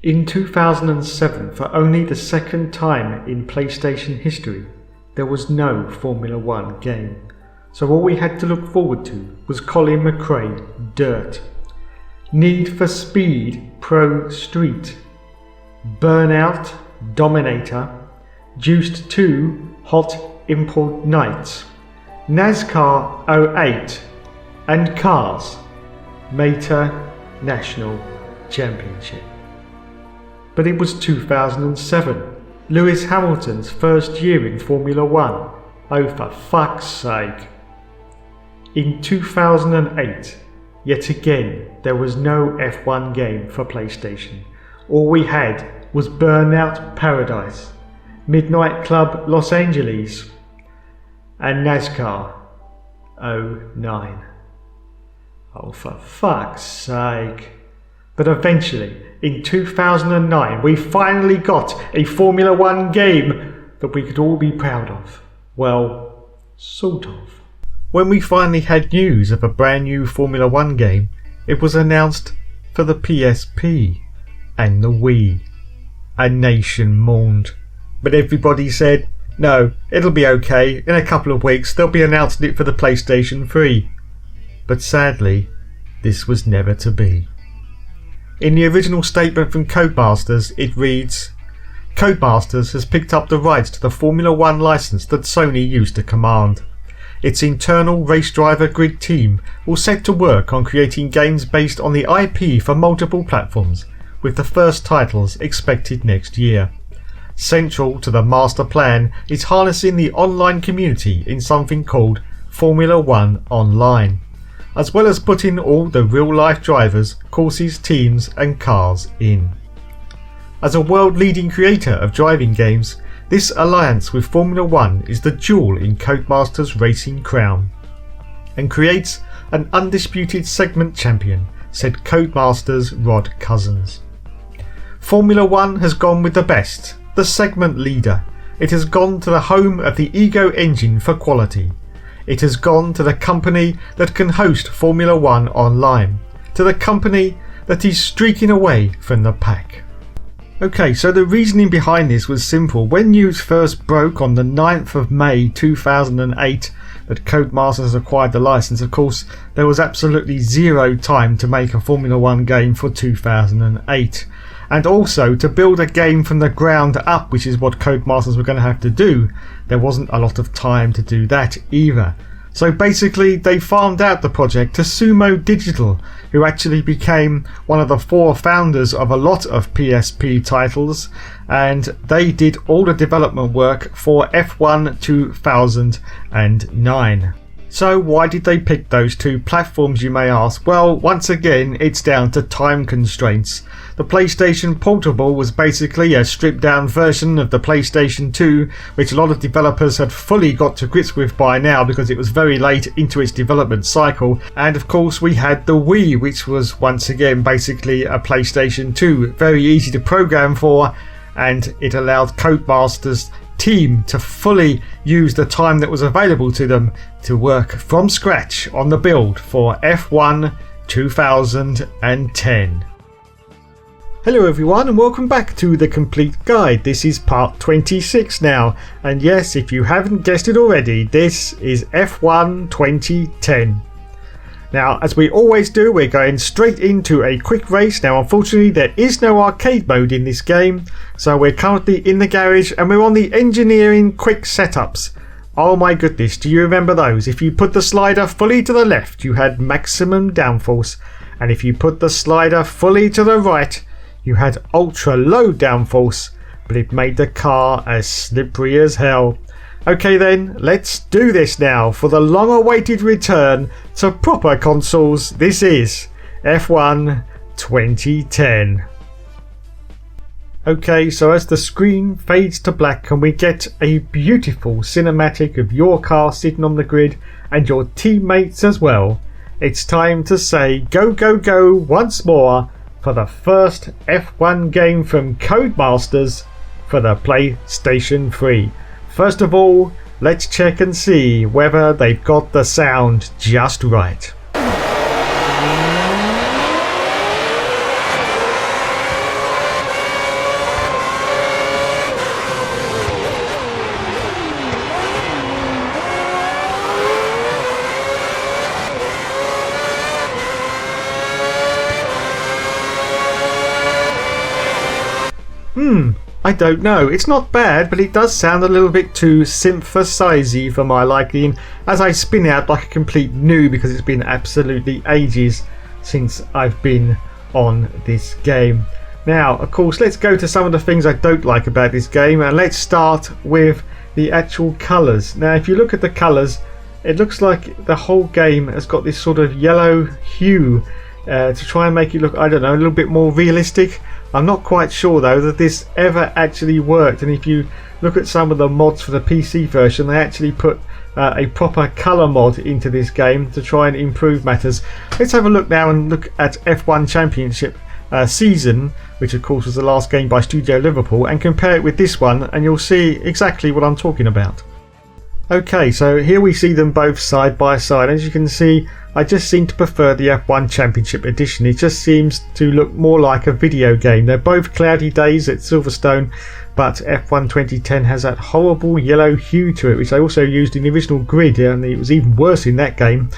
In 2007, for only the second time in PlayStation history, there was no Formula 1 game. So all we had to look forward to was Colin McRae Dirt, Need for Speed Pro Street, Burnout Dominator, Juiced 2 Hot Import Nights, NASCAR 08, and Cars Meta National Championship. But it was 2007, Lewis Hamilton's first year in Formula 1. Oh, for fuck's sake. In 2008, yet again, there was no F1 game for PlayStation. All we had was Burnout Paradise, Midnight Club Los Angeles, and NASCAR 09. Oh, for fuck's sake. But eventually, in 2009, we finally got a Formula 1 game that we could all be proud of. Well, sort of. When we finally had news of a brand new Formula 1 game, it was announced for the PSP and the Wii. A nation mourned. But everybody said, no, it'll be okay, in a couple of weeks they'll be announcing it for the PlayStation 3. But sadly, this was never to be. In the original statement from Codemasters, it reads, Codemasters has picked up the rights to the Formula 1 license that Sony used to command. Its internal race driver grid team will set to work on creating games based on the IP for multiple platforms, with the first titles expected next year. Central to the master plan is harnessing the online community in something called Formula 1 Online, as well as putting all the real-life drivers, courses, teams and cars in. As a world-leading creator of driving games, this alliance with Formula 1 is the jewel in Codemasters' racing crown, and creates an undisputed segment champion, said Codemasters' Rod Cousins. Formula 1 has gone with the best, the segment leader. It has gone to the home of the Ego engine for quality. It has gone to the company that can host Formula 1 online, to the company that is streaking away from the pack. Okay, so the reasoning behind this was simple. When news first broke on the 9th of May 2008 that Codemasters acquired the license, of course, there was absolutely zero time to make a Formula 1 game for 2008. And also, to build a game from the ground up, which is what Codemasters were going to have to do, there wasn't a lot of time to do that either. So basically, they farmed out the project to Sumo Digital, who actually became one of the 4 founders of a lot of PSP titles, and they did all the development work for F1 2009. So why did they pick those 2 platforms, you may ask? Well, once again, it's down to time constraints. The PlayStation Portable was basically a stripped down version of the PlayStation 2, which a lot of developers had fully got to grips with by now because it was very late into its development cycle. And of course we had the Wii, which was once again basically a PlayStation 2, very easy to program for, and it allowed Codemasters team to fully use the time that was available to them to work from scratch on the build for F1 2010. Hello everyone and welcome back to The Complete Guide. This is part 26 now, and yes, if you haven't guessed it already, this is F1 2010. Now, as we always do, we're going straight into a quick race. Now, unfortunately, there is no arcade mode in this game, so we're currently in the garage and we're on the engineering quick setups. Oh my goodness, do you remember those? If you put the slider fully to the left, you had maximum downforce, and if you put the slider fully to the right, you had ultra low downforce, but it made the car as slippery as hell. Okay then, let's do this now for the long-awaited return to proper consoles. This is F1 2010. Okay, so as the screen fades to black and we get a beautiful cinematic of your car sitting on the grid and your teammates as well, it's time to say go go go once more for the first F1 game from Codemasters for the PlayStation 3. First of all, let's check and see whether they've got the sound just right. I don't know. It's not bad, but it does sound a little bit too synthesizy for my liking as I spin out like a complete noob because it's been absolutely ages since I've been on this game. Now, of course, let's go to some of the things I don't like about this game, and let's start with the actual colours. Now, if you look at the colours, it looks like the whole game has got this sort of yellow hue to try and make it look, I don't know, a little bit more realistic. I'm not quite sure though that this ever actually worked, and if you look at some of the mods for the PC version, they actually put a proper colour mod into this game to try and improve matters. Let's have a look now and look at F1 Championship Season, which of course was the last game by Studio Liverpool, and compare it with this one and you'll see exactly what I'm talking about. Okay, so here we see them both side by side. As you can see, I just seem to prefer the F1 Championship Edition. It just seems to look more like a video game. They're both cloudy days at Silverstone, but F1 2010 has that horrible yellow hue to it, which I also used in the original Grid, and it was even worse in that game.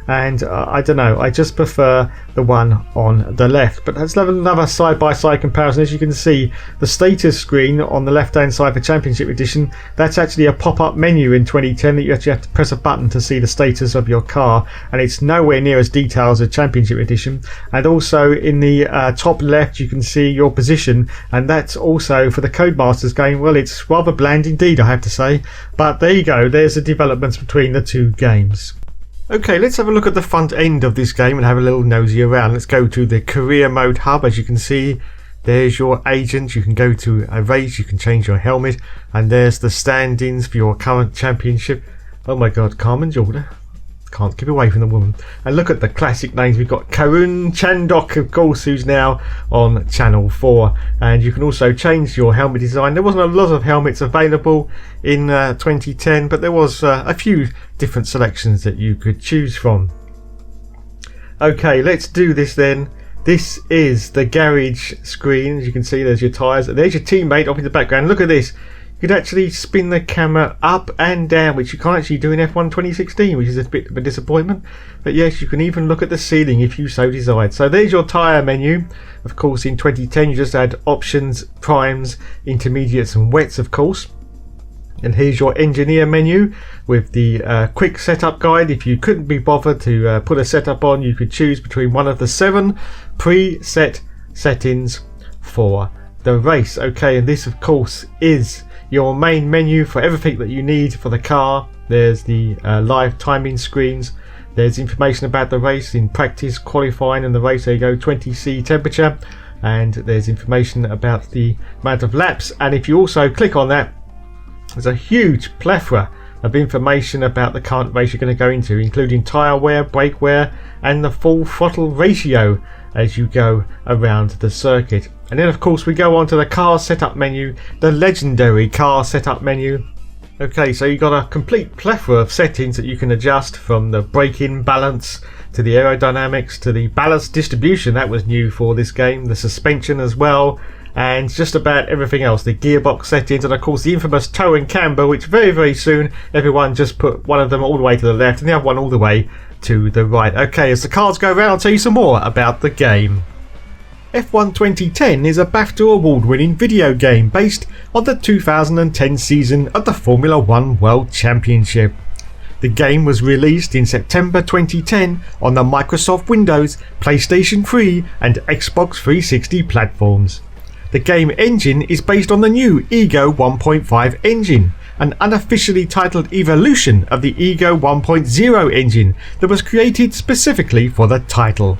And I don't know, I just prefer the one on the left. But let's have another side-by-side comparison. As you can see, the status screen on the left-hand side for Championship Edition, that's actually a pop-up menu in 2010 that you actually have to press a button to see the status of your car, and it's nowhere near as detailed as Championship Edition. And also in the top left you can see your position, and that's also for the Codemasters game. Well, it's rather bland indeed, I have to say, but there you go, there's the developments between the two games. Okay, let's have a look at the front end of this game and have a little nosy around. Let's go to the career mode hub. As you can see, there's your agent. You can go to a race, you can change your helmet, and there's the stand-ins for your current championship. Oh my god, Carmen Jordan. Can't keep away from the woman. And look at the classic names. We've got Karun Chandok, of course, who's now on Channel 4. And you can also change your helmet design. There wasn't a lot of helmets available in 2010, but there was a few different selections that you could choose from. Okay, let's do this then. This is the garage screen. As you can see, there's your tyres. There's your teammate off in the background. Look at this. You could actually spin the camera up and down, which you can't actually do in F1 2016, which is a bit of a disappointment. But yes, you can even look at the ceiling if you so desired. So there's your tyre menu. Of course, in 2010 you just had options, primes, intermediates and wets, of course. And here's your engineer menu with the quick setup guide. If you couldn't be bothered to put a setup on, you could choose between one of the 7 preset settings for the race. Okay, and this of course is your main menu for everything that you need for the car. There's the live timing screens. There's information about the race in practice, qualifying and the race. There you go, 20°C temperature. And there's information about the amount of laps. And if you also click on that, there's a huge plethora of information about the current race you're going to go into, including tyre wear, brake wear, and the full throttle ratio as you go around the circuit. And then of course we go on to the car setup menu, the legendary car setup menu. Okay, so you've got a complete plethora of settings that you can adjust, from the braking balance to the aerodynamics to the ballast distribution. That was new for this game, the suspension as well, and just about everything else, the gearbox settings, and of course the infamous tow and camber, which very soon everyone just put one of them all the way to the left and the other one all the way to the right. Okay, as the cards go around, I'll tell you some more about the game. F1 2010 is a BAFTA award-winning video game based on the 2010 season of the Formula 1 World Championship. The game was released in September 2010 on the Microsoft Windows, PlayStation 3 and Xbox 360 platforms. The game engine is based on the new Ego 1.5 engine, an unofficially titled evolution of the Ego 1.0 engine that was created specifically for the title.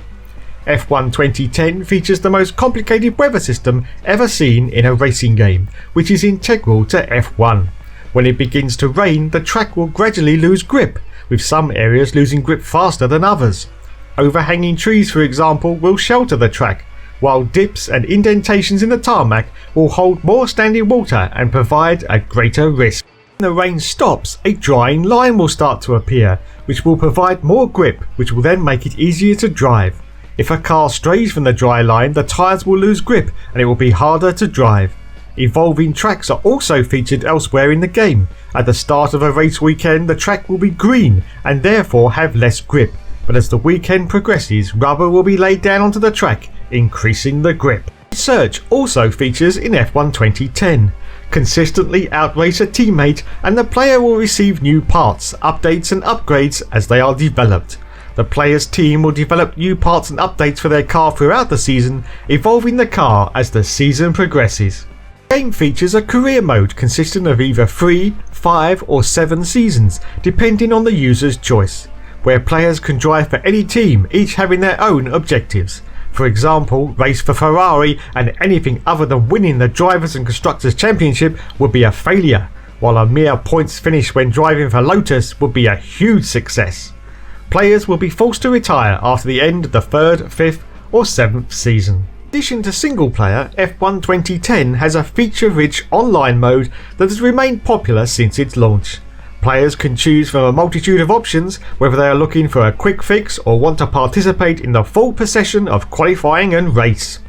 F1 2010 features the most complicated weather system ever seen in a racing game, which is integral to F1. When it begins to rain, the track will gradually lose grip, with some areas losing grip faster than others. Overhanging trees, for example, will shelter the track, while dips and indentations in the tarmac will hold more standing water and provide a greater risk. When the rain stops, a drying line will start to appear, which will provide more grip, which will then make it easier to drive. If a car strays from the dry line, the tyres will lose grip and it will be harder to drive. Evolving tracks are also featured elsewhere in the game. At the start of a race weekend, the track will be green and therefore have less grip, but as the weekend progresses, rubber will be laid down onto the track, increasing the grip. Search also features in F1 2010. Consistently outrace a teammate and the player will receive new parts, updates and upgrades as they are developed. The player's team will develop new parts and updates for their car throughout the season, evolving the car as the season progresses. The game features a career mode consisting of either 3, 5 or 7 seasons, depending on the user's choice, where players can drive for any team, each having their own objectives. For example, race for Ferrari, and anything other than winning the Drivers' and Constructors' Championship would be a failure, while a mere points finish when driving for Lotus would be a huge success. Players will be forced to retire after the end of the 3rd, 5th or 7th season. In addition to single player, F1 2010 has a feature-rich online mode that has remained popular since its launch. Players can choose from a multitude of options whether they are looking for a quick fix or want to participate in the full procession of qualifying and race.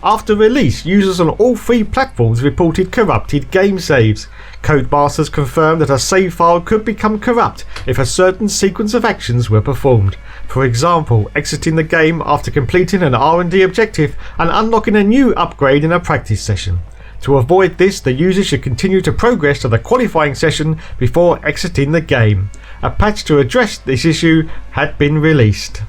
After release, users on all 3 platforms reported corrupted game saves. Codemasters confirmed that a save file could become corrupt if a certain sequence of actions were performed. For example, exiting the game after completing an R&D objective and unlocking a new upgrade in a practice session. To avoid this, the user should continue to progress to the qualifying session before exiting the game. A patch to address this issue had been released.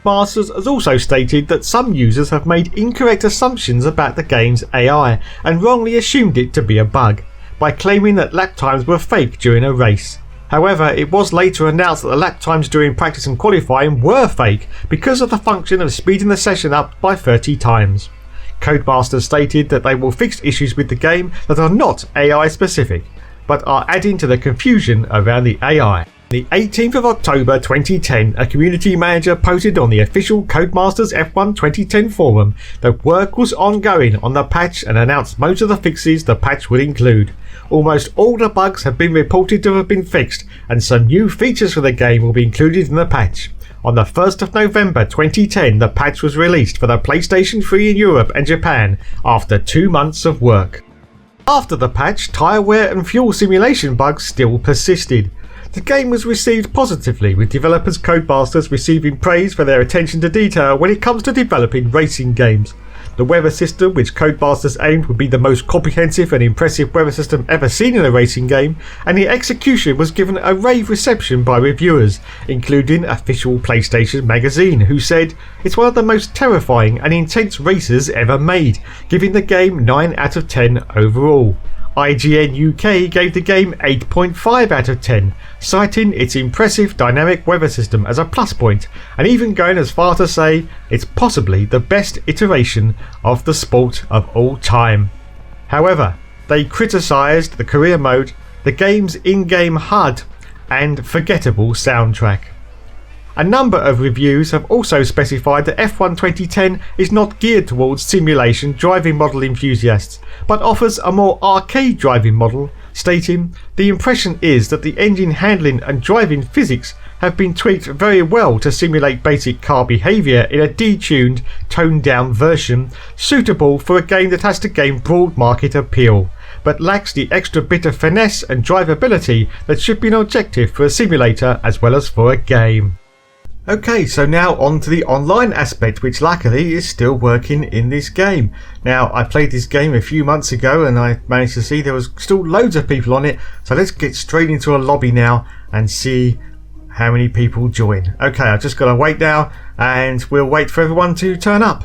Masters has also stated that some users have made incorrect assumptions about the game's AI and wrongly assumed it to be a bug, by claiming that lap times were fake during a race. However, it was later announced that the lap times during practice and qualifying were fake because of the function of speeding the session up by 30 times. Codemasters stated that they will fix issues with the game that are not AI specific, but are adding to the confusion around the AI. The 18th of October 2010, a community manager posted on the official Codemasters F1 2010 forum that work was ongoing on the patch and announced most of the fixes the patch would include. Almost all the bugs have been reported to have been fixed, and some new features for the game will be included in the patch. On the 1st of November 2010, the patch was released for the PlayStation 3 in Europe and Japan after 2 months of work. After the patch, tyre wear and fuel simulation bugs still persisted. The game was received positively, with developers Codemasters receiving praise for their attention to detail when it comes to developing racing games. The weather system, which Codemasters aimed would be the most comprehensive and impressive weather system ever seen in a racing game, and the execution was given a rave reception by reviewers, including official PlayStation magazine, who said it's one of the most terrifying and intense races ever made, giving the game 9 out of 10 overall. IGN UK gave the game 8.5 out of 10, citing its impressive dynamic weather system as a plus point, and even going as far to say it's possibly the best iteration of the sport of all time. However, they criticised the career mode, the game's in-game HUD, and forgettable soundtrack. A number of reviews have also specified that F1 2010 is not geared towards simulation driving model enthusiasts, but offers a more arcade driving model, stating, "The impression is that the engine handling and driving physics have been tweaked very well to simulate basic car behaviour in a detuned, toned down version, suitable for a game that has to gain broad market appeal, but lacks the extra bit of finesse and drivability that should be an objective for a simulator as well as for a game." Okay, so now on to the online aspect, which luckily is still working in this game. Now, I played this game a few months ago and I managed to see there was still loads of people on it, so let's get straight into a lobby now and see how many people join. Okay, I've just got to wait now and we'll wait for everyone to turn up.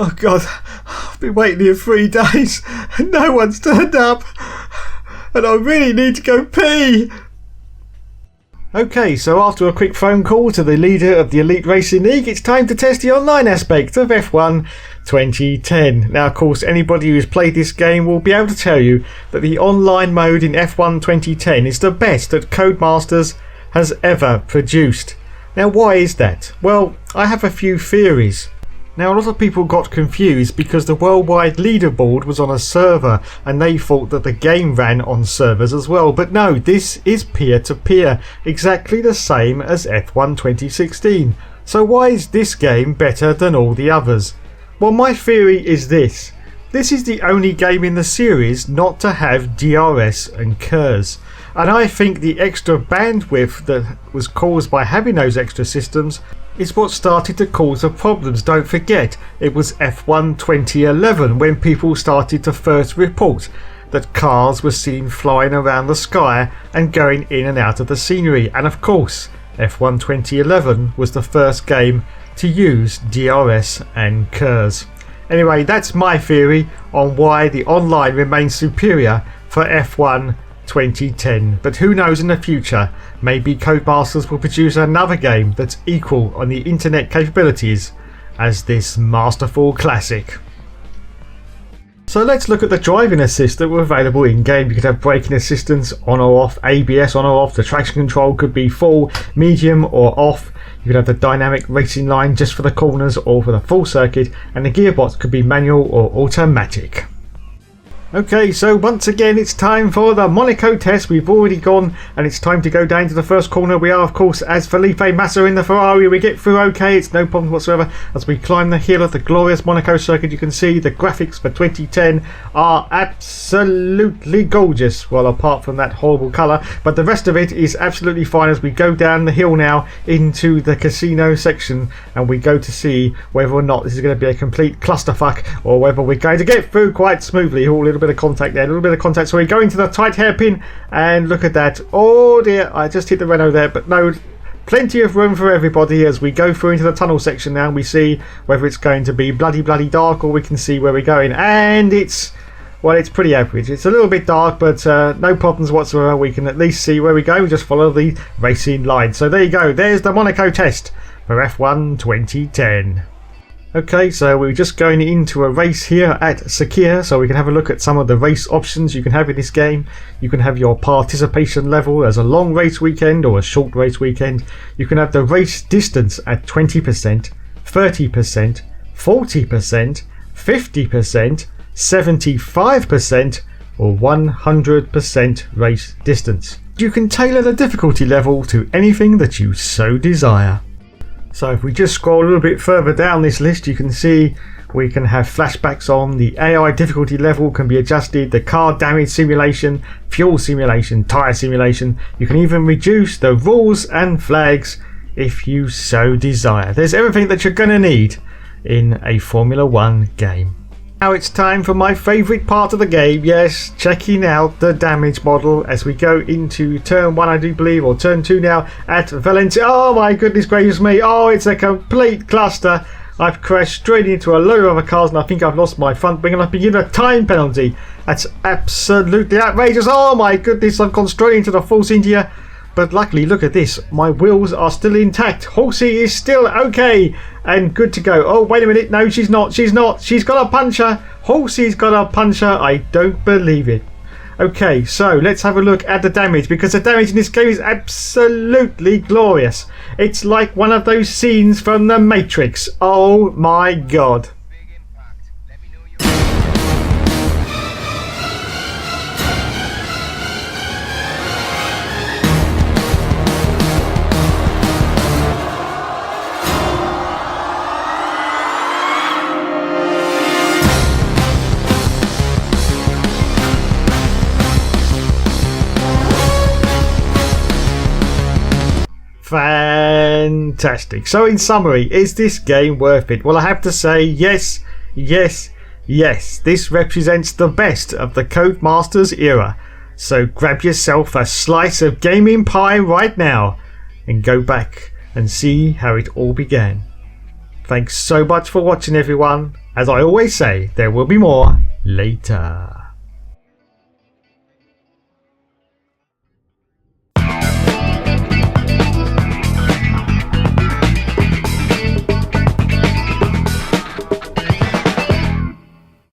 Oh God, I've been waiting here 3 days and no one's turned up and I really need to go pee. Okay, so after a quick phone call to the leader of the Elite Racing League, it's time to test the online aspect of F1 2010. Now, of course, anybody who's played this game will be able to tell you that the online mode in F1 2010 is the best that Codemasters has ever produced. Now, why is that? Well, I have a few theories. Now, a lot of people got confused because the worldwide leaderboard was on a server and they thought that the game ran on servers as well. But no, this is peer-to-peer, exactly the same as F1 2016. So why is this game better than all the others? Well, my theory is this. This is the only game in the series not to have DRS and KERS. And I think the extra bandwidth that was caused by having those extra systems is what started to cause the problems. Don't forget, it was F1 2011 when people started to first report that cars were seen flying around the sky and going in and out of the scenery. And of course, F1 2011 was the first game to use DRS and KERS. Anyway, that's my theory on why the online remains superior for F1 2010, but who knows in the future, maybe Codemasters will produce another game that's equal on the internet capabilities as this masterful classic. So let's look at the driving assist that were available in game. You could have braking assistance on or off, ABS on or off, the traction control could be full, medium or off. You could have the dynamic racing line just for the corners or for the full circuit, and the gearbox could be manual or automatic. Okay, so once again it's time for the Monaco test. We've already gone and it's time to go down to the first corner. We are of course as Felipe Massa in the Ferrari. We get through okay, it's no problem whatsoever. As we climb the hill of the glorious Monaco circuit, you can see the graphics for 2010 are absolutely gorgeous. Well, apart from that horrible colour, but the rest of it is absolutely fine as we go down the hill now into the casino section and we go to see whether or not this is going to be a complete clusterfuck or whether we're going to get through quite smoothly. A little bit of contact there, a little bit of contact. So we go into the tight hairpin and look at that. Oh dear, I just hit the Renault there, but no, plenty of room for everybody as we go through into the tunnel section now. We see whether it's going to be bloody dark or we can see where we're going, and it's pretty average. It's a little bit dark, but no problems whatsoever. We can at least see where we go. We just follow the racing line. So there you go, there's the Monaco test for F1 2010. Okay, so we're just going into a race here at Sakhir, so we can have a look at some of the race options you can have in this game. You can have your participation level as a long race weekend or a short race weekend. You can have the race distance at 20%, 30%, 40%, 50%, 75% or 100% race distance. You can tailor the difficulty level to anything that you so desire. So if we just scroll a little bit further down this list, you can see we can have flashbacks on, the AI difficulty level can be adjusted, the car damage simulation, fuel simulation, tyre simulation. You can even reduce the rules and flags if you so desire. There's everything that you're going to need in a Formula 1 game. Now it's time for my favourite part of the game, yes, checking out the damage model as we go into turn 1 I do believe, or turn 2 now at Valencia. Oh my goodness gracious me, oh it's a complete cluster. I've crashed straight into a load of other cars and I think I've lost my front wing and I've been given a time penalty. That's absolutely outrageous. Oh my goodness, I've gone straight into the Force India. But luckily, look at this, my wheels are still intact. Horsey is still okay and good to go. Oh, wait a minute. No, she's not. She's got a puncher. Horsey's got a puncher. I don't believe it. Okay, so let's have a look at the damage, because the damage in this game is absolutely glorious. It's like one of those scenes from The Matrix. Oh my god. Fantastic. So in summary, is this game worth it? Well, I have to say yes, yes, yes. This represents the best of the Codemasters era. So grab yourself a slice of gaming pie right now and go back and see how it all began. Thanks so much for watching, everyone. As I always say, there will be more later.